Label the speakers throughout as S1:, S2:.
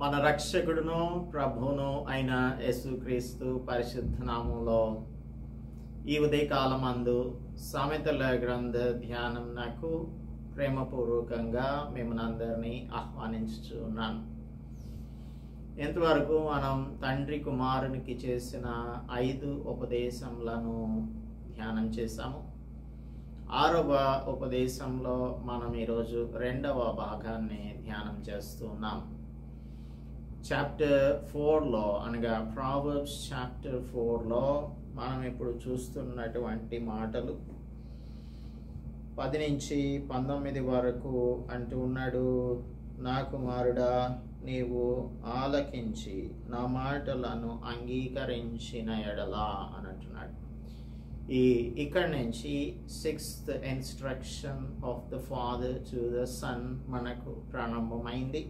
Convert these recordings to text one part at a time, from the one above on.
S1: మన రక్షకుడును ప్రభువును అయిన యేసుక్రీస్తు పరిశుద్ధ నామములో ఈ ఉదయకాలమందు సామెతల గ్రంథ ధ్యానం నాకు ప్రేమపూర్వకంగా మిమ్మల్ని అందరినీ ఆహ్వానించుచున్నాను. ఎంతవరకు మనం తండ్రి కుమారునికి చేసిన 5 ఉపదేశములను ధ్యానం చేశాము. 6వ ఉపదేశంలో మనం ఈరోజు 2వ భాగాన్ని ధ్యానం చేస్తున్నాం. చాప్టర్ 4లో అనగా ప్రావర్బ్స్ చాప్టర్ 4లో మనం ఇప్పుడు చూస్తున్నటువంటి మాటలు 10 నుంచి 19 వరకు అంటూ ఉన్నాడు. నా కుమారుడా, నీవు ఆలకించి నా మాటలను అంగీకరించిన ఎడలా అని అంటున్నాడు. ఇక్కడి నుంచి 6th instruction of the father to the son మనకు ప్రారంభమైంది.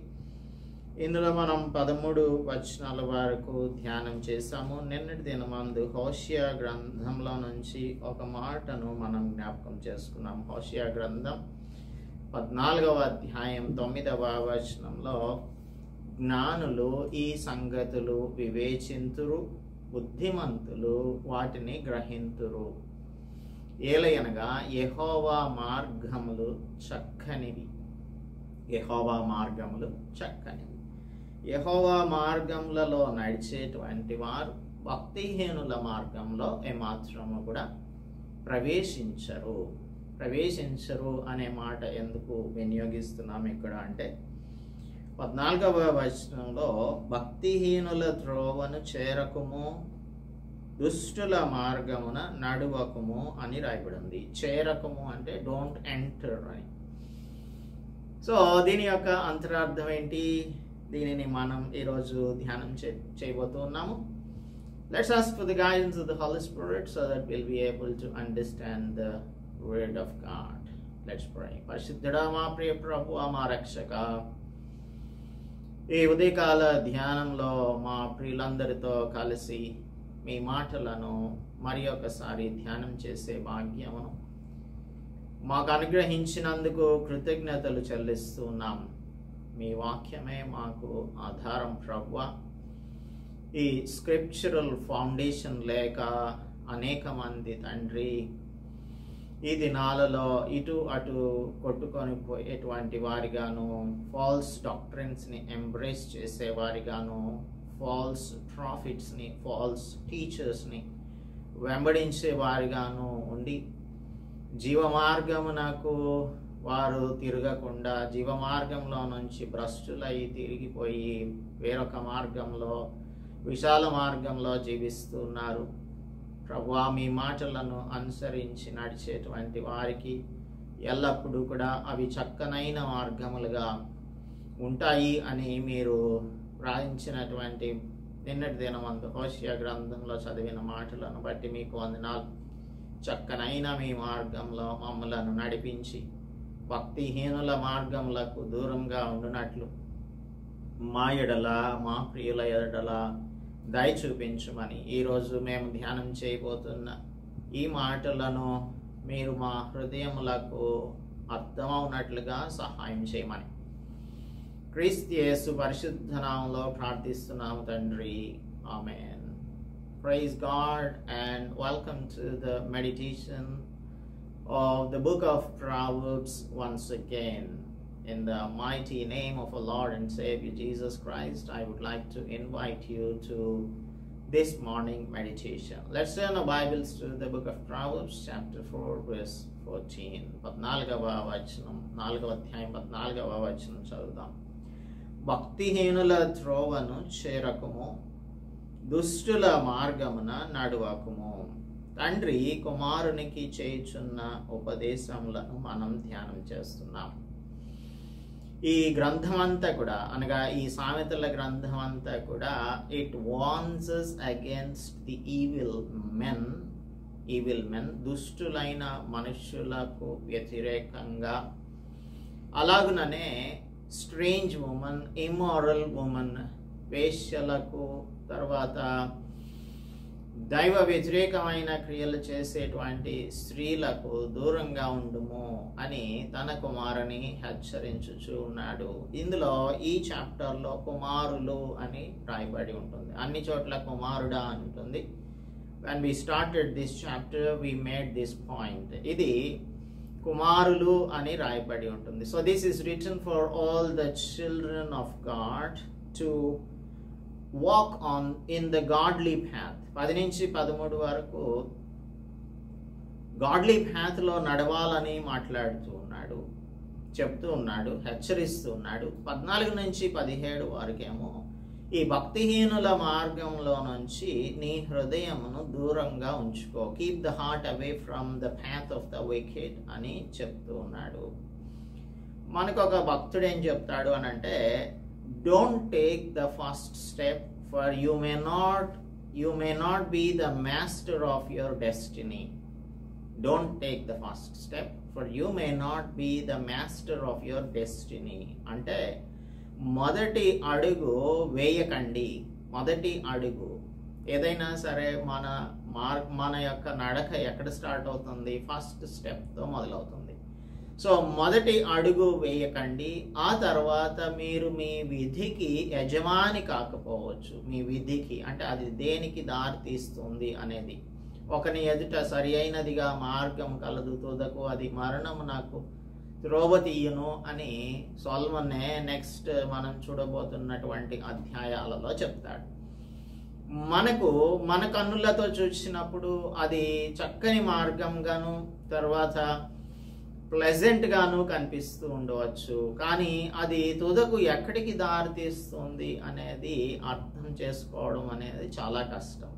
S1: ఇందులో మనం 13 వచనాల వరకు ధ్యానం చేశాము. నిన్నటి దినమందు హోషియా గ్రంథంలో నుంచి ఒక మాటను మనం జ్ఞాపకం చేసుకున్నాం. హోషియా గ్రంథం 14వ అధ్యాయం 9వ వచనంలో, జ్ఞానులు ఈ సంగతులు వివేచింతురు, బుద్ధిమంతులు వాటిని గ్రహింతురు. ఏలయనగా యెహోవా మార్గములు చక్కనివి. యెహోవా మార్గములు చక్కనివి. యెహోవా మార్గములలో నడిచేటువంటి వారు భక్తిహీనుల మార్గంలో ఏమాత్రము కూడా ప్రవేశించరు అనే మాట ఎందుకు వినియోగిస్తున్నాం ఇక్కడ అంటే, 14వ వచనంలో భక్తిహీనుల త్రోవను చేరకుము, దుష్టుల మార్గమున నడువకుము అని రాయబడింది. చేరకుము అంటే డోంట్ ఎంటర్ అని. సో దీని యొక్క అంతరార్థం ఏంటి? దీనిని మనం ఈరోజు ధ్యానం చేయబోతున్నాము. Let's ask for the guidance of the Holy Spirit so that we'll be able to understand the word of God. Let's pray. పరిశుద్ధుడా, మా ప్రియ ప్రభువా, మా రక్షక, ఈ ఉదయకాల ధ్యానంలో మా ప్రియులందరితో కలిసి మీ మాటలను మరి ఒకసారి ధ్యానం చేసే భాగ్యమును మాకు అనుగ్రహించినందుకు కృతజ్ఞతలు చెల్లిస్తున్నాం. మీ వాక్యమే మాకు ఆధారం ప్రభువా. ఈ స్క్రిప్చురల్ ఫౌండేషన్ లేక అనేక మంది తండ్రి ఈ దినాలలో ఇటు అటు కొట్టుకొని పోయేటువంటి వారిగాను, ఫాల్స్ డాక్ట్రిన్స్ని ఎంబ్రేస్ చేసేవారిగాను, ఫాల్స్ ప్రాఫిట్స్ని, ఫాల్స్ టీచర్స్ని వెంబడించే వారిగాను ఉండి జీవమార్గమునకు వారు తిరగకుండా జీవమార్గంలో నుంచి భ్రష్టులై తిరిగిపోయి వేరొక మార్గంలో, విశాల మార్గంలో జీవిస్తున్నారు. ప్రభువా, మీ మాటలను అనుసరించి నడిచేటువంటి వారికి ఎల్లప్పుడూ కూడా అవి చక్కనైన మార్గములుగా ఉంటాయి అని మీరు వ్రాయించినటువంటి నిన్నటి దినమందు హోషియా గ్రంథంలో చదివిన మాటలను బట్టి మీకు వందనాలు. చక్కనైన మీ మార్గంలో మమ్మలను నడిపించి భక్తిహీనుల మార్గములకు దూరంగా ఉండునట్లు మా ఎడల, మా ప్రియుల ఎడల దయ చూపించమని ఈరోజు మేము ధ్యానం చేయబోతున్న ఈ మాటలను మీరు మా హృదయములకు అర్థమవునట్లుగా సహాయం చేయమని క్రీస్తు యేసు పరిశుద్ధ నామములో ప్రార్థిస్తున్నాము తండ్రి. ఆమేన్. Praise God and welcome to the meditation of the book of Proverbs once again. In the mighty name of our Lord and Savior Jesus Christ, I would like to invite you to this morning meditation. Let's turn our Bibles to the book of Proverbs chapter 4 verse 14. 14వ వచనం, 4వ అధ్యాయం 14వ వచనం చదువుదాం. భక్తిహీనుల త్రోవను చేరకుము, దుష్టుల మార్గమున నడువకుము. తండ్రి కుమారునికి చేయుచున్న ఉపదేశములను మనం ధ్యానం చేస్తున్నాం. ఈ గ్రంథం అంతా కూడా అనగా ఈ సామెతల గ్రంథం అంతా కూడా it వార్న్స్ us against the evil men, దుష్టులైన మనుష్యులకు వ్యతిరేకంగా, అలాగుననే స్ట్రేంజ్ ఉమెన్, ఇమ్మారల్ ఉమెన్, వేశ్యలకు, తర్వాత దైవ వ్యతిరేకమైన క్రియలు చేసేటువంటి స్త్రీలకు దూరంగా ఉండుము అని తన కుమారుని హెచ్చరించుచు ఉన్నాడు. ఇందులో ఈ చాప్టర్లో కుమారులు అని రాయబడి ఉంటుంది. అన్ని చోట్ల కుమారుడా ఉంటుంది. When we started this chapter, we made this point. ఇది కుమారులు అని రాయబడి ఉంటుంది. So this is written for all the children of God to walk on in the godly path. 10 నుంచి 13 వరకు గాడ్లీ పాత్ లో నడవాలని మాట్లాడుతూ ఉన్నాడు, చెప్తూ ఉన్నాడు, హెచ్చరిస్తూ ఉన్నాడు. 14 నుంచి 17 వరకేమో ఈ భక్తిహీనుల మార్గంలో నుంచి నీ హృదయమును దూరంగా ఉంచుకో, keep the heart away from the path of the wicked అని చెప్తూ ఉన్నాడు. మనకు ఒక భక్తుడు ఏం చెప్తాడు అని అంటే, don't take the first step for you may not be the master of your destiny. Don't take the first step for you may not be the master of your destiny అంటే మొదటి అడుగు వేయకండి. మొదటి అడుగు ఏదైనా సరే మన యొక్క నడక ఎక్కడ స్టార్ట్ అవుతుంది? ఫస్ట్ స్టెప్తో మొదలవుతుంది. సో మొదటి అడుగు వేయకండి. ఆ తర్వాత మీరు మీ విధికి యజమాని కాకపోవచ్చు. మీ విధికి అంటే అది దేనికి దారి తీస్తుంది అనేది. ఒకని ఎదుట సరి అయినదిగా మార్గం కలదు, తుదకు అది మరణము నాకు త్రోవ తీయును అని సొలొమోనే నెక్స్ట్ మనం చూడబోతున్నటువంటి అధ్యాయాలలో చెప్తాడు. మన కన్నులతో చూసినప్పుడు అది చక్కని మార్గంగాను తర్వాత ప్లెజెంట్ గాను కనిపిస్తూ ఉండవచ్చు. కానీ అది తుదకు ఎక్కడికి దారి తీస్తుంది అనేది అర్థం చేసుకోవడం అనేది చాలా కష్టం.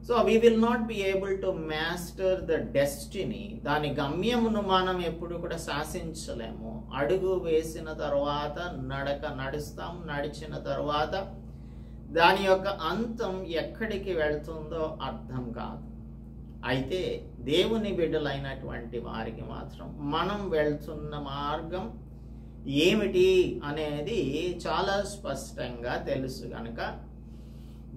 S1: So we will not be able to master the destiny. దాని గమ్యమును మనం ఎప్పుడు కూడా శాసించలేము. అడుగు వేసిన తర్వాత నడుస్తాం, నడిచిన తర్వాత దాని యొక్క అంతం ఎక్కడికి వెళ్తుందో అర్థం కాదు. అయితే దేవుని బిడ్డలైనటువంటి వారికి మాత్రం మనం వెళ్తున్న మార్గం ఏమిటి అనేది చాలా స్పష్టంగా తెలుసు గనుక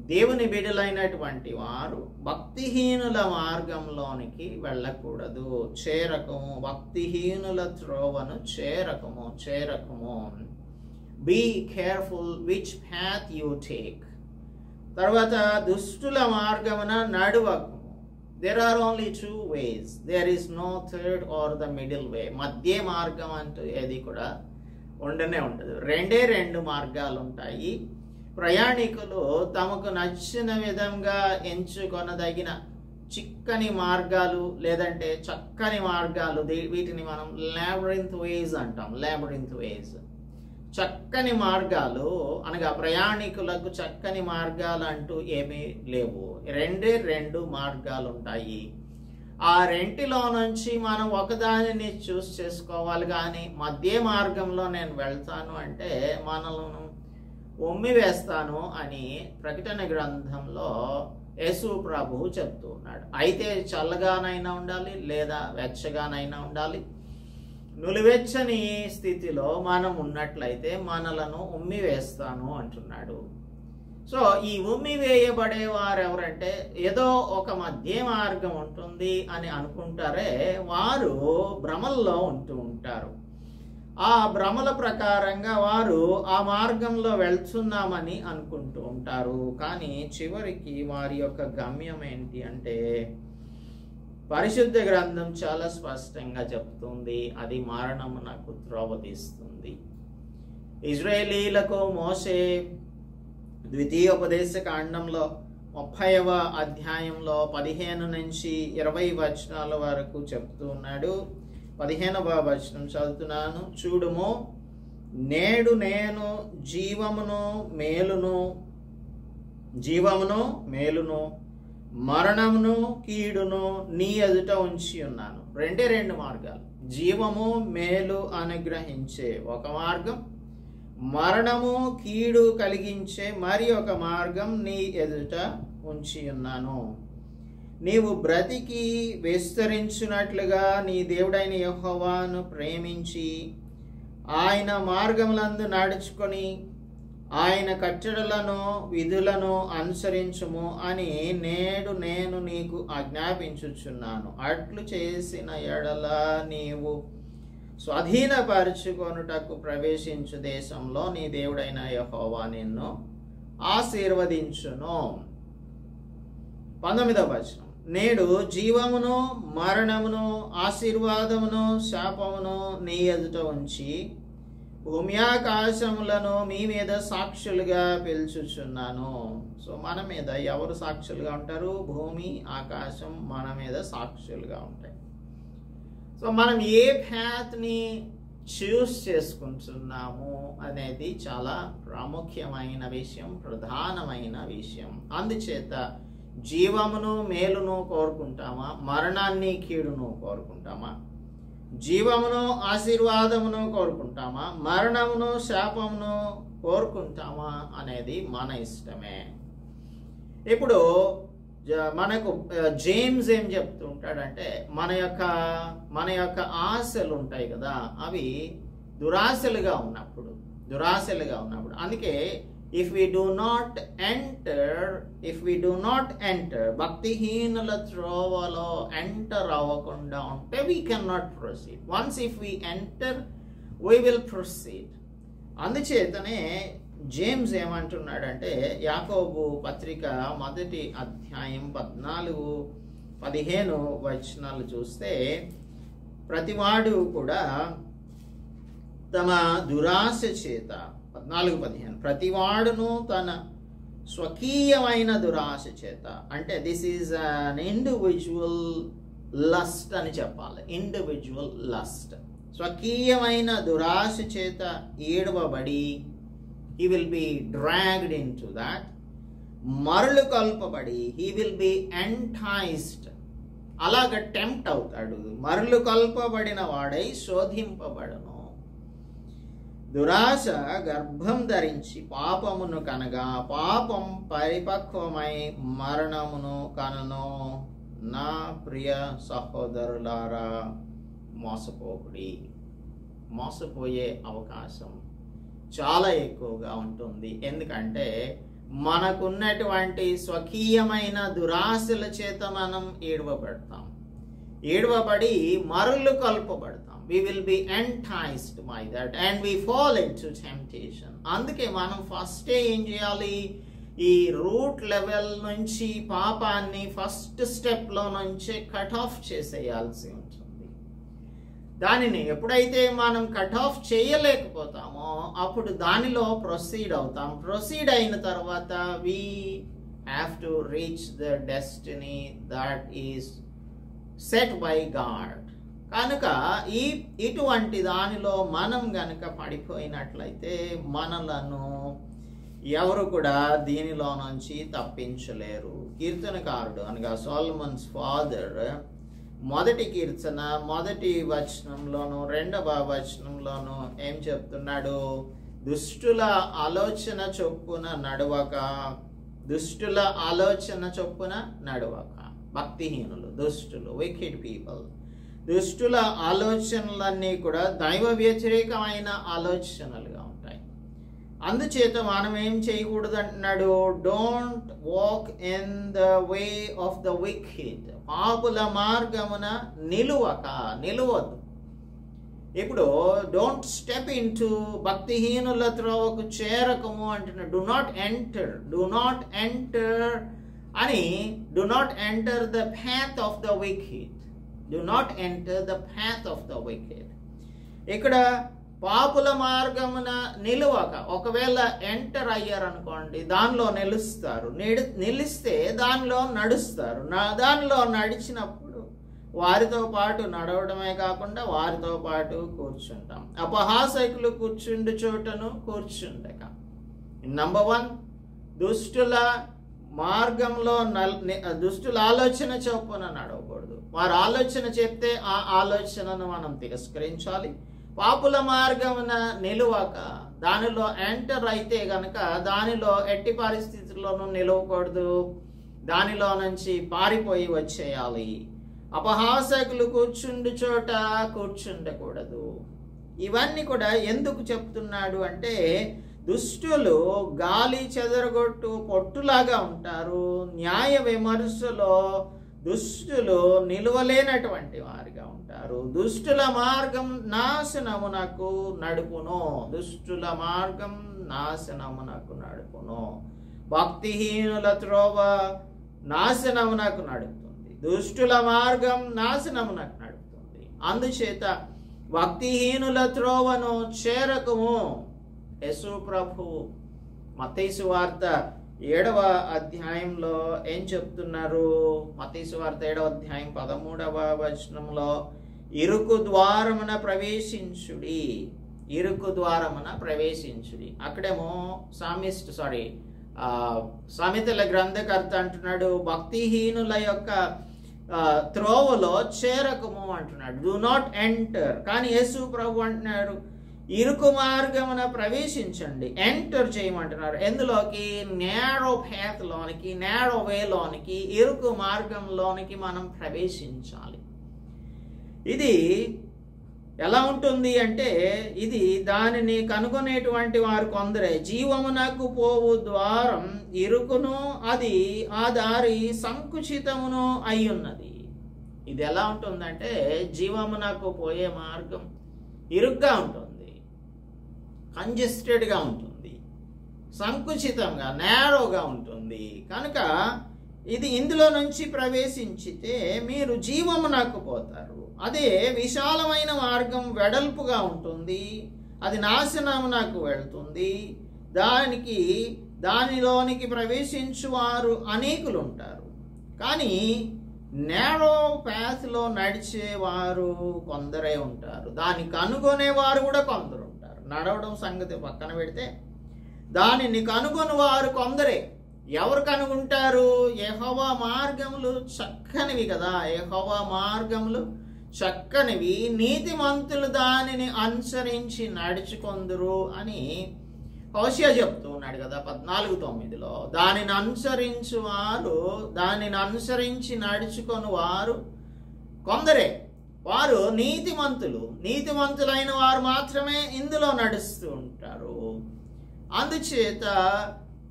S1: దేవుని బిడ్డలైనటువంటి వారు భక్తిహీనుల మార్గంలోనికి వెళ్ళకూడదు. భక్తిహీనుల త్రోవను చేరకము. Be careful which path you take. తర్వాత దుష్టుల మార్గమున నడువకము. There are only 2 ways. There is no third or the middle way. మధ్య మార్గం అంటూ ఏది కూడా ఉండనే ఉండదు. 2 మార్గాలు ఉంటాయి. ప్రయాణికులు తమకు నచ్చిన విధంగా ఎంచుకొనదగిన చిక్కని మార్గాలు లేదంటే చక్కని మార్గాలు, వీటిని మనం లాబిరింత్ వేస్ అంటాం. లాబిరింత్ వేస్ చక్కని మార్గాలు అనగా ప్రయాణికులకు చక్కని మార్గాలు అంటూ ఏమీ లేవు. 2 మార్గాలు ఉంటాయి. ఆ రెంటిలో నుంచి మనం ఒకదానిని చూస్ చేసుకోవాలి. కానీ మధ్య మార్గంలో నేను వెళ్తాను అంటే మనలను ఉమ్మి వేస్తాను అని ప్రకటన గ్రంథంలో యేసు ప్రభువు చెప్తూ ఉన్నాడు. అయితే చల్లగానైనా ఉండాలి లేదా వెచ్చగానైనా ఉండాలి. నులివెచ్చని స్థితిలో మనం ఉన్నట్లయితే మనలను ఉమ్మి వేస్తాను అంటున్నాడు. సో ఈ ఉమ్మి వేయబడే వారు ఎవరంటే ఏదో ఒక మధ్య మార్గం ఉంటుంది అని అనుకుంటారే, వారు భ్రమల్లో ఉంటూ ఉంటారు. ఆ భ్రమల ప్రకారంగా వారు ఆ మార్గంలో వెళ్తున్నామని అనుకుంటూ ఉంటారు. కానీ చివరికి వారి యొక్క గమ్యం ఏంటి అంటే పరిశుద్ధ గ్రంథం చాలా స్పష్టంగా చెప్తుంది, అది మరణమునకు త్రోవ తీస్తుంది. ఇజ్రాయేలీలకు మోషే ద్వితీయోపదేశ కాండంలో 30వ అధ్యాయంలో 15 నుంచి 20 వచనాల వరకు చెప్తూ ఉన్నాడు. 15వ వచనం చదువుతున్నాను. చూడుము, నేడు నేను జీవమును మేలును మరణమును కీడును నీ ఎదుట ఉంచి ఉన్నాను. 2 మార్గాలు. జీవము మేలు అనుగ్రహించే ఒక మార్గం, మరణము కీడు కలిగించే మరి ఒక మార్గం నీ ఎదుట ఉంచి ఉన్నాను. నీవు బ్రతికి విస్తరించున్నట్లుగా నీ దేవుడైన యెహోవాను ప్రేమించి ఆయన మార్గములందు నడుచుకొని ఆయన కట్టడలను విధులను అనుసరించుము అని నేడు నేను నీకు ఆజ్ఞాపించుచున్నాను. అట్లు చేసిన ఎడల నీవు స్వాధీనపరుచుకొనుటకు ప్రవేశించు దేశంలో నీ దేవుడైన యెహోవా నిన్ను ఆశీర్వదించును. 19వ వచనం. నేడు జీవమును మరణమును ఆశీర్వాదమును శాపమును నీ ఎదుట ఉంచి భూమి ఆకాశములను మీ మీద సాక్షులుగా పిలుచుచున్నాను. సో మన మీద ఎవరు సాక్షులుగా ఉంటారు? భూమి ఆకాశం మన మీద సాక్షులుగా ఉంటాయి. సో మనం ఏ పాత్ని చూస్ చేసుకుంటున్నాము అనేది చాలా ప్రాముఖ్యమైన విషయం, ప్రధానమైన విషయం. అందుచేత జీవమును మేలును కోరుకుంటామా, మరణాన్ని కీడును కోరుకుంటామా? జీవమును ఆశీర్వాదమును కోరుకుంటామా, మరణమును శాపమును కోరుకుంటామా అనేది మన ఇష్టమే. ఇప్పుడు మనకు జేమ్స్ ఏం చెప్తుంటాడంటే మన యొక్క ఆశలు ఉంటాయి కదా, అవి దురాశలుగా ఉన్నప్పుడు అందుకే if we do not enter భక్తిహీనుల త్రోవలో ఎంటర్ అవ్వకుండా ఉంటే we cannot proceed. Once if we enter we will proceed. అందుచేతనే జేమ్స్ ఏమంటున్నాడంటే యాకోబు పత్రిక 1వ అధ్యాయం 14-15 వచనాలు చూస్తే, ప్రతివాడు కూడా తమ దురాశ చేత 14-15 ప్రతివాడును తన స్వకీయమైన దురాశ చేత, అంటే this is an individual lust అని చెప్పాలి. ఇండివిజువల్ లస్ట్, స్వకీయమైన దురాశ చేత ఏడవబడి he will be dragged into that, మరలు కల్పబడి he will be enticed, అలాగ టెంప్ట్ అవుతాడు, మరలు కల్పబడిన వాడై శోధింపబడును. దురాశ గర్భం ధరించి పాపమును కనగా పాపం పరిపక్వమై మరణమును కనును. నా ప్రియ సహోదరులారా, మోసపోయే అవకాశం చాలా ఎక్కువగా ఉంటుంది. ఎందుకంటే మనకున్నటువంటి స్వకీయమైన దురాశల చేత మనం ఏడవబడి మరలు కల్పబడతాం. We will be enticed by that and we fall into temptation. అందుకే మనం ఫస్ట్ ఏం చేయాలి? ఈ రూట్ లెవెల్ నుంచి పాపాన్ని ఫస్ట్ స్టెప్లో నుంచే కట్ ఆఫ్ చేసేయాల్సి ఉంటుంది. దానిని ఎప్పుడైతే మనం కట్ ఆఫ్ చేయలేకపోతామో అప్పుడు దానిలో ప్రొసీడ్ అవుతాం. ప్రొసీడ్ అయిన తర్వాత we have to reach the destiny that is set by God. కనుక ఇటువంటి దానిలో మనం గనక పడిపోయినట్లయితే మనలను ఎవరు కూడా దీనిలో నుంచి తప్పించలేరు. కీర్తనకారుడు అనగా సోలమన్స్ ఫాదర్ 1వ కీర్తన 1వ వచనంలోను 2వ వచనంలోను ఏం చెప్తున్నాడు? దుష్టుల ఆలోచన చొప్పున నడవక, భక్తిహీనులు, దుష్టులు, వికెడ్ పీపుల్, దుష్టుల ఆలోచనలన్నీ కూడా దైవ వ్యతిరేకమైన ఆలోచనలుగా ఉంటాయి. అందుచేత మనం ఏం చేయకూడదు అంటున్నాడు? Don't walk in the way of the wicked, పాపుల మార్గమున నిలువద్దు. ఇప్పుడు డోంట్ స్టెప్ ఇన్ టు భక్తిహీనుల త్రోవకు చేరకము అంటున్నాడు. డు నాట్ ఎంటర్ అని, do not enter the path of the wicked. Do not enter the path of the wicked. ఇక్కడ పాపుల మార్గమున నిలువక, ఒకవేళ ఎంటర్ అయ్యారనుకోండి దానిలో నిలిస్తే దానిలో నడుస్తారు. దానిలో నడిచినప్పుడు వారితో పాటు నడవడమే కాకుండా వారితో పాటు కూర్చుంటాం. అపహాసకులు కూర్చుండు చోటను కూర్చుండక. నంబర్ 1, దుష్టుల మార్గంలో దుష్టుల ఆలోచన చొప్పున నడవకూడదు. వారు ఆలోచన చెప్తే ఆ ఆలోచనను మనం తిరస్కరించాలి. పాపుల మార్గమున నిలువక, దానిలో ఎంటర్ అయితే గనక దానిలో ఎట్టి పరిస్థితుల్లోనూ నిలవకూడదు, దానిలో నుంచి పారిపోయి వచ్చేయాలి. అపహాసకులు కూర్చుండు చోట కూర్చుండకూడదు. ఇవన్నీ కూడా ఎందుకు చెప్తున్నాడు అంటే, దుష్టులు గాలి చెదరగొట్టు పొట్టులాగా ఉంటారు, న్యాయ విమర్శలో దుష్టులు నిలువలేనటువంటి వారిగా ఉంటారు. దుష్టుల మార్గం నాశనమునకు నడుపును, దుష్టుల మార్గం నాశనమునకు నడుపును. భక్తిహీనుల త్రోవ నాశనమునకు నడుపుతుంది, దుష్టుల మార్గం నాశనమునకు నడుపుతుంది. అందుచేత భక్తిహీనుల త్రోవను చేరకము. యేసు ప్రభు మత్తయి సువార్త 7వ అధ్యాయంలో ఏం చెప్తున్నారు? మత్తయి సువార్త 7వ అధ్యాయం 13వ వచనంలో, ఇరుకు ద్వారమున ప్రవేశించుడి, ఇరుకు ద్వారమున ప్రవేశించుడి. అక్కడేమో సామెతల గ్రంథకర్త అంటున్నాడు, భక్తిహీనుల యొక్క త్రోవలో చేరకము అంటున్నాడు, డు నాట్ ఎంటర్. కానీ యేసు ప్రభు అంటున్నాడు, ఇరుకు మార్గమున ప్రవేశించండి, ఎంటర్ చేయమంటున్నారు. ఎందులోకి? నేరో పాత్ లోనికి, నేరో వేలోనికి, ఇరుకు మార్గంలోనికి మనం ప్రవేశించాలి. ఇది ఎలా ఉంటుంది అంటే, ఇది దానిని కనుగొనేటువంటి వారు కొందరే. జీవమునకు పోవు ద్వారం ఇరుకును, అది ఆ దారి సంకుచితమును అయ్యున్నది. ఇది ఎలా ఉంటుందంటే, జీవమునకు పోయే మార్గం ఇరుగ్గా ఉంటుంది, కంజెస్టెడ్గా ఉంటుంది, సంకుచితంగా నేరోగా ఉంటుంది. కనుక ఇది ఇందులో నుంచి ప్రవేశించితే మీరు జీవమునకు పోతారు. అదే విశాలమైన మార్గం వెడల్పుగా ఉంటుంది, అది నాశనమునకు వెళ్తుంది. దానిలోనికి ప్రవేశించువారు అనేకులు ఉంటారు, కానీ నేరో పాత్లో నడిచేవారు కొందరే ఉంటారు. దాన్ని కనుగొనేవారు కూడా కొందరు ఉంటారు. నడవడం సంగతి పక్కన పెడితే దానిని కనుగొని వారు కొందరే. ఎవరు కనుగొంటారు? యెహోవా మార్గములు చక్కనివి కదా, యెహోవా మార్గములు చక్కనివి, నీతిమంతులు దానిని అనుసరించి నడుచుకొందురు అని హోషేయ చెప్తూ ఉన్నాడు కదా 14:9లో. దానిని అనుసరించి నడుచుకొని వారు కొందరే, వారు నీతిమంతులైన వారు మాత్రమే ఇందులో నడుస్తూ ఉంటారు. అందుచేత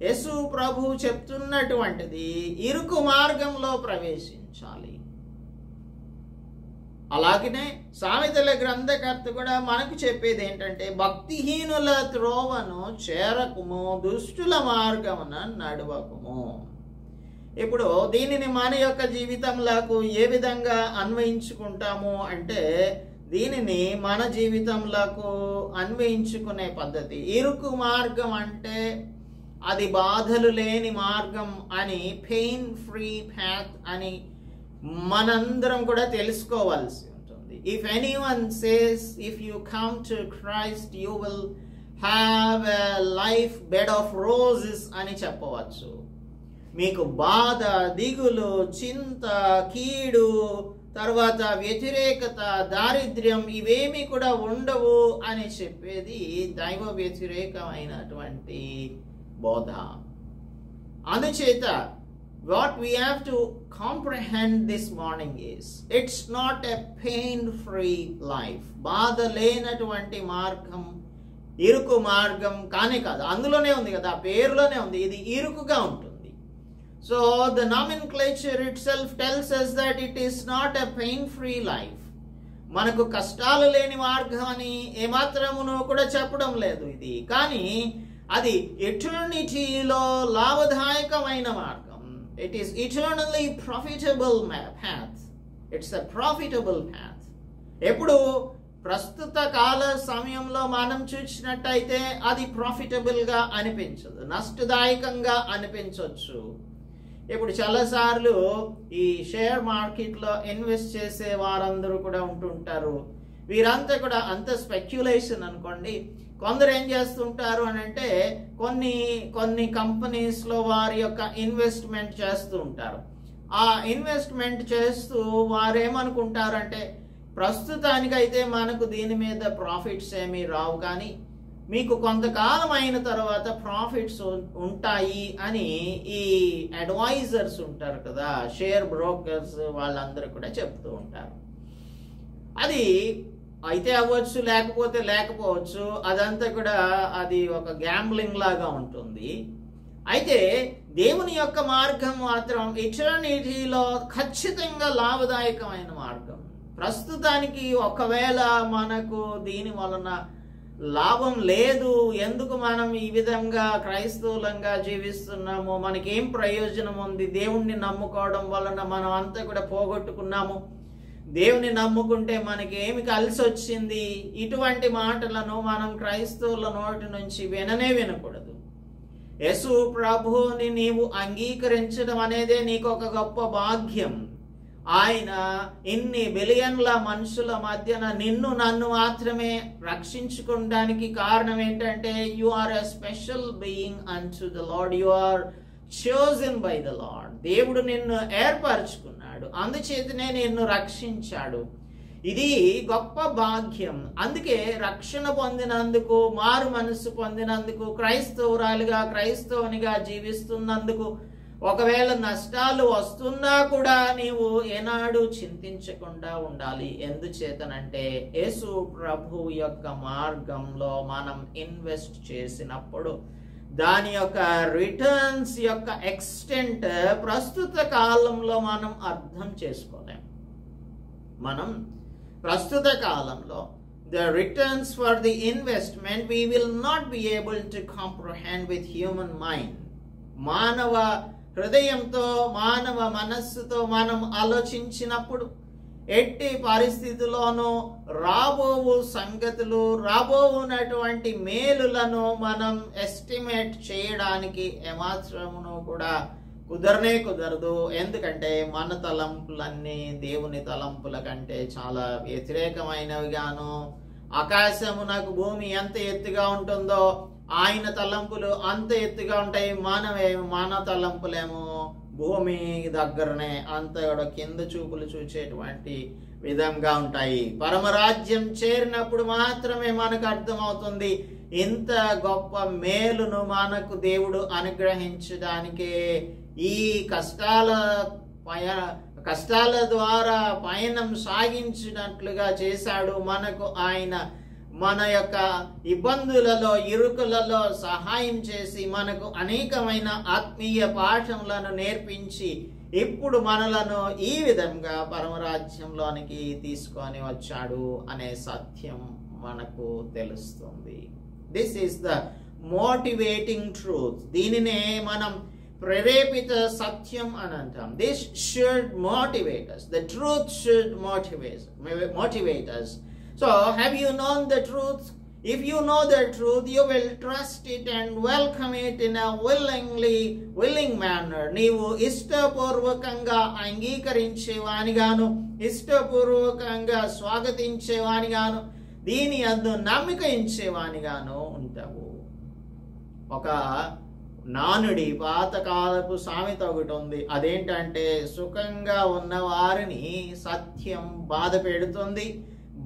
S1: యేసు ప్రభు చెప్తున్నటువంటిది ఇరుకు మార్గంలో ప్రవేశించాలి. అలాగనే సామెతల గ్రంథకర్త కూడా మనకు చెప్పేది ఏంటంటే, భక్తిహీనుల త్రోవను చేరకుము, దుష్టుల మార్గమున నడవకుము. ఇప్పుడు దీనిని మన యొక్క జీవితంలోకి ఏ విధంగా అన్వయించుకుంటాము అంటే, దీనిని మన జీవితంలోకి అన్వయించుకునే పద్ధతి, ఇరుకు మార్గం అంటే అది బాధలు లేని మార్గం అని, పెయిన్ ఫ్రీ పాత్ అని మనందరం కూడా తెలుసుకోవాల్సి ఉంటుంది. If anyone says if you come to Christ you will have a life bed of roses అని చెప్పవచ్చు. మీకు బాధ, దిగులు, చింత, కీడు, తర్వాత వ్యతిరేకత, దారిద్ర్యం ఇవేమీ కూడా ఉండవు అని చెప్పేది దైవ వ్యతిరేకమైనటువంటి బోధ. అందుచేత what we have to comprehend this morning is, it's not a pain-free life. బాధ లేనటువంటి మార్గం ఇరుకు మార్గం కానే కాదు. అందులోనే ఉంది కదా, పేరులోనే ఉంది, ఇది ఇరుకుగా ఉంటుంది. So the nomenclature itself tells us that it is not a pain-free life. మనకు కష్టాలు లేని మార్గం అని ఏమాత్రమును కూడా చెప్పడం లేదు ఇది. కానీ అది ఎటర్నిటీలో లాభదాయకమైన మార్గం. It is eternally profitable path. It's a profitable path. ఎప్పుడు ప్రస్తుత కాల సమయంలో మనం చూసినట్టయితే అది ప్రాఫిటబుల్గా అనిపించదు, నష్టదాయకంగా అనిపించవచ్చు. ఇప్పుడు చాలాసార్లు ఈ షేర్ మార్కెట్లో ఇన్వెస్ట్ చేసే వారందరూ కూడా ఉంటుంటారు. వీరంతా కూడా అంత స్పెక్యులేషన్ అనుకోండి. కొందరు ఏం చేస్తుంటారు అని అంటే, కొన్ని కంపెనీస్లో వారి యొక్క ఇన్వెస్ట్మెంట్ చేస్తూ ఉంటారు. ఆ ఇన్వెస్ట్మెంట్ చేస్తూ వారు ఏమనుకుంటారంటే, ప్రస్తుతానికైతే మనకు దీని మీద ప్రాఫిట్స్ ఏమీ రావు, కానీ మీకు కొంతకాలం అయిన తర్వాత ప్రాఫిట్స్ ఉంటాయి అని ఈ అడ్వైజర్స్ ఉంటారు కదా, షేర్ బ్రోకర్స్, వాళ్ళందరూ కూడా చెప్తూ ఉంటారు. అది అయితే అవ్వచ్చు, లేకపోతే లేకపోవచ్చు. అదంతా కూడా అది ఒక గ్యాంబ్లింగ్ లాగా ఉంటుంది. అయితే దేవుని యొక్క మార్గం మాత్రం ఇటర్నిటీలో ఖచ్చితంగా లాభదాయకమైన మార్గం. ప్రస్తుతానికి ఒకవేళ మనకు దీని వలన లాభం లేదు, ఎందుకు మనం ఈ విధంగా క్రైస్తవులంగా జీవిస్తున్నాము, మనకేం ప్రయోజనం ఉంది, దేవుణ్ణి నమ్ముకోవడం వలన మనం అంతా కూడా పోగొట్టుకున్నాము, దేవుని నమ్ముకుంటే మనకి ఏమి కలిసి వచ్చింది, ఇటువంటి మాటలను మనం క్రైస్తవుల నోటి నుంచి విననే వినకూడదు. యేసు ప్రభువుని నీవు అంగీకరించడం అనేదే నీకు ఒక గొప్ప భాగ్యం. ఆయన ఇన్ని బిలియన్ల మనుషుల మధ్యన నిన్ను నన్ను మాత్రమే రక్షించుకోవడానికి కారణం ఏంటంటే you are a special being unto the Lord, you are chosen by the Lord. దేవుడు నిన్ను ఏర్పరచుకున్నాడు, అందుచేతనే నిన్ను రక్షించాడు. ఇది గొప్ప భాగ్యం. అందుకే రక్షణ పొందినందుకు, మారు మనసు పొందినందుకు, క్రైస్తవురాలుగా క్రైస్తవునిగా జీవిస్తున్నందుకు ఒకవేళ నష్టాలు వస్తున్నా కూడా నీవు ఏనాడు చింతించకుండా ఉండాలి. ఎందుచేతనంటే యేసు ప్రభు యొక్క మార్గంలో మనం ఇన్వెస్ట్ చేసినప్పుడు దాని యొక్క రిటర్న్స్ యొక్క ఎక్స్టెంట్ ప్రస్తుత కాలంలో మనం అర్థం చేసుకోలేం. మనం ప్రస్తుత కాలంలో the returns for the investment we will not be able to comprehend with human mind. మానవ హృదయంతో, మానవ మనస్సుతో మనం ఆలోచించినప్పుడు ఎట్టి పరిస్థితుల్లోనూ రాబోవు సంగతులు, రాబోవునటువంటి మేలులను మనం ఎస్టిమేట్ చేయడానికి ఏమాత్రమును కూడా కుదరనే కుదరదు. ఎందుకంటే మన తలంపులన్నీ దేవుని తలంపుల కంటే చాలా వ్యతిరేకమైనవిగాను, ఆకాశమునకు భూమి ఎంత ఎత్తుగా ఉంటుందో ఆయన తలంపులు అంత ఎత్తుగా ఉంటాయి. మన తలంపులేమో భూమి దగ్గరనే అంత కింద చూపులు చూచేటువంటి విధంగా ఉంటాయి. పరమరాజ్యం చేరినప్పుడు మాత్రమే మనకు అర్థమవుతుంది ఇంత గొప్ప మేలును మనకు దేవుడు అనుగ్రహించడానికే ఈ కష్టాల ద్వారా పయనం సాగించినట్లుగా చేశాడు. మనకు ఆయన మన యొక్క ఇబ్బందులలో, ఇరుకులలో సహాయం చేసి మనకు అనేకమైన ఆత్మీయ పాఠములను నేర్పించి ఇప్పుడు మనలను ఈ విధంగా పరమరాజ్యంలోనికి తీసుకొని వచ్చాడు అనే సత్యం మనకు తెలుస్తుంది. This is the motivating truth. దీనినే మనం ప్రేరేపిత సత్యం అని అంటాం. This should motivate us. The truth should motivate us. So, have you known the truth? If you know the truth, you will trust it and welcome it in a willing manner. నీవు ఇష్టపూర్వకంగా అంగీకరించేవానిగాను, ఇష్టపూర్వకంగా స్వాగతించేవానిగాను, దీని అందు నమ్మిక ఇచ్చేవానిగాను ఉంటావు. ఒక నానుడి పాతకాలపు సామెత ఒకటి ఉంది. అదేంటంటే సుఖంగా ఉన్న వారిని సత్యం బాధ పెడుతుంది,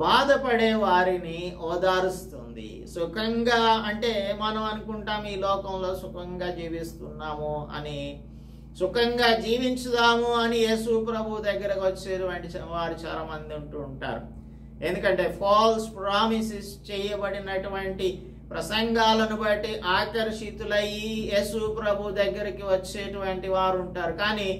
S1: బాధపడే వారిని ఓదారుస్తుంది. సుఖంగా అంటే మనం అనుకుంటాం ఈ లోకంలో సుఖంగా జీవిస్తున్నాము అని, సుఖంగా జీవించుదాము అని యేసు ప్రభు దగ్గరకు వచ్చేటువంటి వారు చాలా మంది ఉంటూ ఉంటారు. ఎందుకంటే ఫాల్స్ ప్రామిసెస్ చేయబడినటువంటి ప్రసంగాలను బట్టి ఆకర్షితులయ్యి యేసు ప్రభు దగ్గరికి వచ్చేటువంటి వారు ఉంటారు. కానీ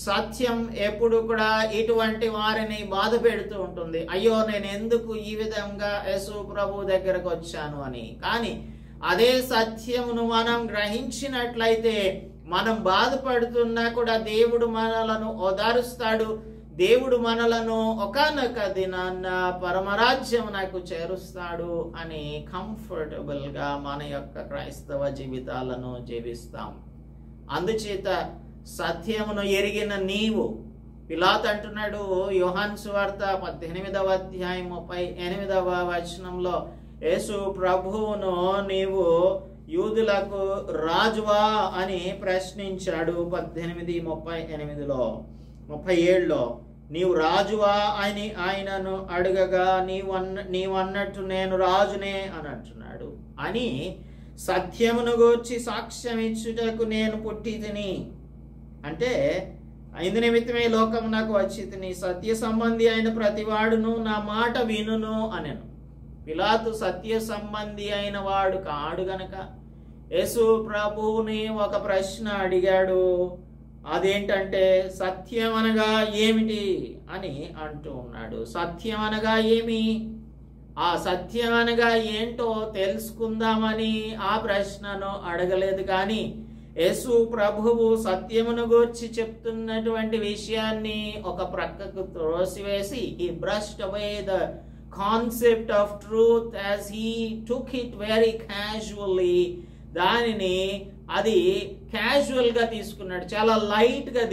S1: సత్యం ఎప్పుడు కూడా ఇటువంటి వారిని బాధ పెడుతూ ఉంటుంది. అయ్యో, నేను ఎందుకు ఈ విధంగా యేసు ప్రభు దగ్గరకు వచ్చాను అని. కానీ అదే సత్యమును మనం గ్రహించినట్లయితే మనం బాధపడుతున్నా కూడా దేవుడు మనలను ఓదారుస్తాడు. దేవుడు మనలను ఒకానొక దినాన్న పరమరాజ్యమునకు చేరుస్తాడు అని కంఫర్టబుల్ గా మన యొక్క క్రైస్తవ జీవితాలను జీవిస్తాం. అందుచేత సత్యమును ఎరిగిన నీవు, పిలాతు అంటున్నాడు యోహాను సువార్త 18వ అధ్యాయం 38వ వచనంలో, యేసు ప్రభువును నీవు యూదులకు రాజువా అని ప్రశ్నించాడు. 18:38లో 37లో నీవు రాజువా అని ఆయనను అడగగా నీవన్నట్టు నేను రాజునే అని అంటున్నాడు. అని సత్యమును గూర్చి సాక్ష్యం ఇచ్చుటకు నేను పుట్టి తిని, అంటే ఇందు నిమిత్తమే లోకమునకు వచ్చి తిని, సత్య సంబంధి అయిన ప్రతివాడును నా మాట వినును అనెను. పిలాతు సత్య సంబంధి అయిన వాడు కాడు గనక యేసు ప్రభువుని ఒక ప్రశ్న అడిగాడు. అదేంటంటే సత్యం అనగా ఏమిటి అని అంటూ ఉన్నాడు. సత్యం అనగా ఏమి? ఆ సత్యం అనగా ఏంటో తెలుసుకుందామని ఆ ప్రశ్నను అడగలేదు. కానీ యేసు ప్రభువు సత్యమును గూర్చి చెప్తున్నటువంటి విషయాన్ని ఒక ప్రక్కకు త్రోసివేసి he brushed away the concept of truth as he took it very casually. దానిని అది క్యాజువల్ గా తీసుకున్నాడు, చాలా లైట్ గా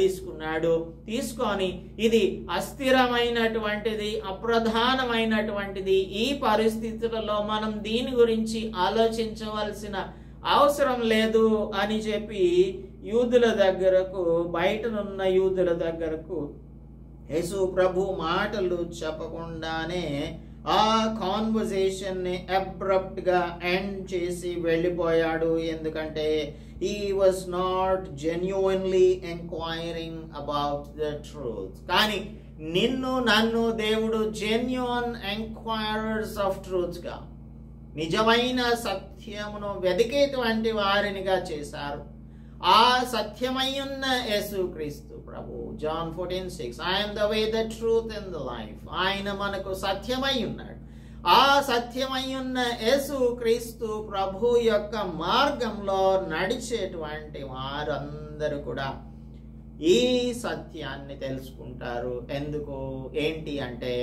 S1: తీసుకొని ఇది అస్థిరమైనటువంటిది, అప్రధానమైనటువంటిది, ఈ పరిస్థితులలో మనం దీని గురించి ఆలోచించవలసిన అవసరం లేదు అని చెప్పి యూదుల దగ్గరకు, బయటనున్న యూదుల దగ్గరకు యేసు ప్రభు మాటలు చెప్పకుండానే ఆ కాన్వర్సేషన్ ని అబ్రప్ట్ గా ఎండ్ చేసి వెళ్ళిపోయాడు. ఎందుకంటే he was not genuinely inquiring about the truth. కానీ నిన్ను నన్ను దేవుడు genuine enquirers of truth గా, నిజమైన సత్యమును వెదికేటువంటి వారినిగా చేశారు. ఆ సత్యమయ్యున్న యేసుక్రీస్తు ప్రభు, John 14:6, I am the way, the truth and the life. ఆయన మనకు సత్యమై ఉన్నాడు. ఆ సత్యమై ఉన్న యేసుక్రీస్తు ప్రభు యొక్క మార్గంలో నడిచేటువంటి వారందరూ కూడా ఈ సత్యాన్ని తెలుసుకుంటారు. ఎందుకు, ఏంటి అంటే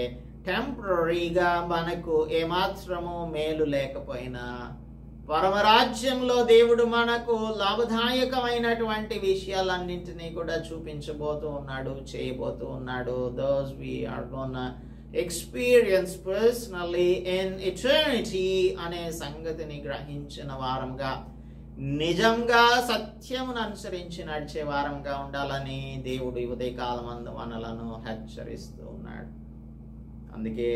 S1: టెంపరీగా మనకు ఏమాత్రము మేలు లేకపోయినా పరమరాజ్యంలో దేవుడు మనకు లాభదాయకమైనటువంటి విషయాలన్నింటినీ కూడా చూపించబోతూ ఉన్నాడు, చేయబోతూ ఉన్నాడు. Those we are gonna experience personally in eternity అనే సంగతిని గ్రహించిన వారంగా, నిజంగా సత్యమును అనుసరించి నడిచే వారంగా ఉండాలని దేవుడు ఈ ఉదయకాలమందు మనలను హెచ్చరిస్తూ ఉన్నాడు. అందుకే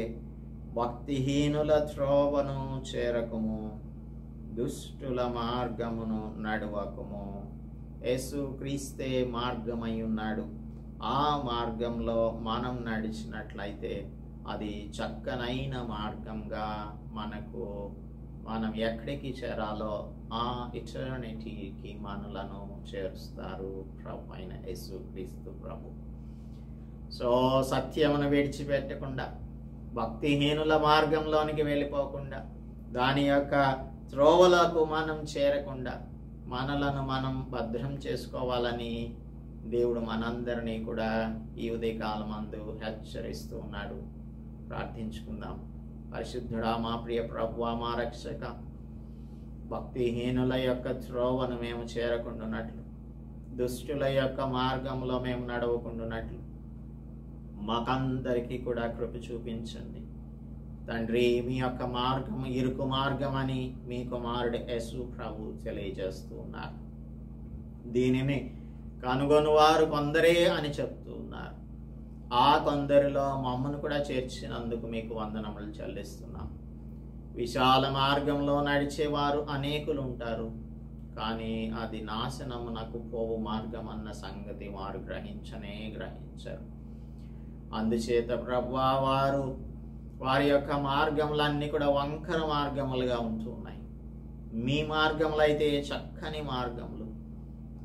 S1: భక్తిహీనుల త్రోవను చేరకము, దుష్టుల మార్గమును నడవకము. యేసు క్రీస్తే మార్గమై ఉన్నాడు. ఆ మార్గంలో మనం నడిచినట్లయితే అది చక్కనైన మార్గంగా మనం ఎక్కడికి చేరాలో ఆ ఇటర్నిటీకి మనలను చేరుస్తారు ప్రభు అయిన యేసు క్రీస్తు ప్రభు. సో సత్యమును విడిచిపెట్టకుండా, భక్తిహీనుల మార్గంలోనికి వెళ్ళిపోకుండా, దాని యొక్క త్రోవలకు మనం చేరకుండా మనలను మనం భద్రం చేసుకోవాలని దేవుడు మనందరినీ కూడా ఈ ఉదయకాలమందు హెచ్చరిస్తూ ఉన్నాడు. ప్రార్థించుకుందాం. పరిశుద్ధుడా, మా ప్రియ ప్రభువా, మా రక్షక, భక్తిహీనుల యొక్క త్రోవను మేము చేరకుండానట్లు, దుష్టుల యొక్క మార్గంలో మేము నడవకుండానట్లు మాకందరికీ కూడా కృప చూపించండి తండ్రి. మీ యొక్క మార్గం ఇరుకు మార్గం అని మీ కుమారుడు యేసు ప్రభు తెలియజేస్తూ ఉన్నారు. దీనిని కనుగొని వారు కొందరే అని చెప్తూ ఉన్నారు. ఆ కొందరిలో మమ్మను కూడా చేర్చినందుకు మీకు వందనములు చెల్లిస్తున్నాం. విశాల మార్గంలో నడిచేవారు అనేకులు ఉంటారు, కానీ అది నాశనమునకు పోవు మార్గం అన్న సంగతి వారు గ్రహించరు. అందుచేత ప్రభువా, వారి యొక్క మార్గములన్నీ కూడా వంకర మార్గములుగా ఉంటూ ఉన్నాయి. మీ మార్గములు అయితే చక్కని మార్గములు,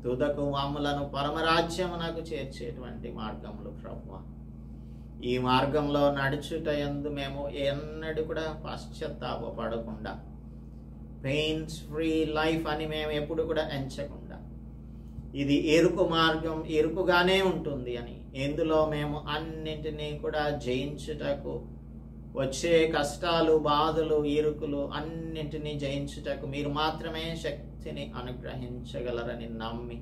S1: తుదకు మమ్ములను పరమరాజ్యమునకు చేర్చేటువంటి మార్గములు ప్రభువా. ఈ మార్గంలో నడుచుట యందు మేము ఎన్నడూ కూడా పశ్చాత్తాపపడకుండా, పెయిన్స్ ఫ్రీ లైఫ్ అని మేము ఎప్పుడు కూడా ఎంచకుండా, ఇది ఇరుకు మార్గం, ఇరుకుగానే ఉంటుంది అని, ఇందులో మేము అన్నింటినీ కూడా జయించుటకు, వచ్చే కష్టాలు, బాధలు, ఇరుకులు అన్నింటినీ జయించుటకు మీరు మాత్రమే శక్తిని అనుగ్రహించగలరని నమ్మి,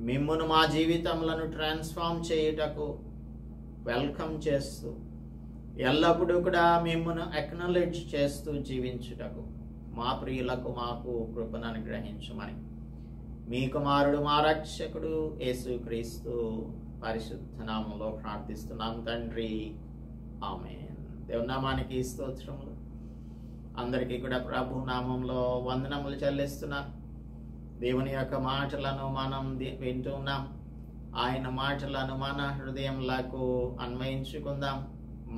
S1: మిమ్మును మా జీవితములను ట్రాన్స్ఫార్మ్ చేయుటకు వెల్కమ్ చేస్తూ, ఎల్లప్పుడూ కూడా మిమ్మును అక్నాలెడ్జ్ చేస్తూ జీవించుటకు మా ప్రియులకు మాకు కృపను అనుగ్రహించమని మీ కుమారుడు, మా రక్షకుడు యేసుక్రీస్తు పరిశుద్ధ నామములో ప్రార్థిస్తున్నాం తండ్రి. ఆమేన్. దేవుని నామానికి స్తోత్రములు. అందరికీ కూడా ప్రభు నామంలో వందనములు చెల్లిస్తున్నాను. దేవుని యొక్క మాటలను మనం వింటూ ఉన్నాం. ఆయన మాటలను మన హృదయంలకు అన్వయించుకుందాం,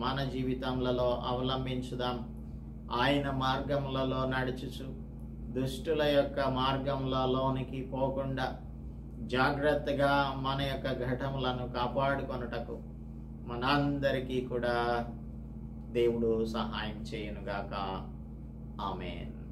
S1: మన జీవితంలో అవలంబించుదాం. ఆయన మార్గములలో నడుచుచు దుష్టుల యొక్క మార్గములలోనికి పోకుండా జాగ్రత్తగా మన యొక్క ఘటములను కాపాడుకొనుటకు మనందరికీ కూడా దేవుడు సహాయం చేయునుగాక. ఆమేన్.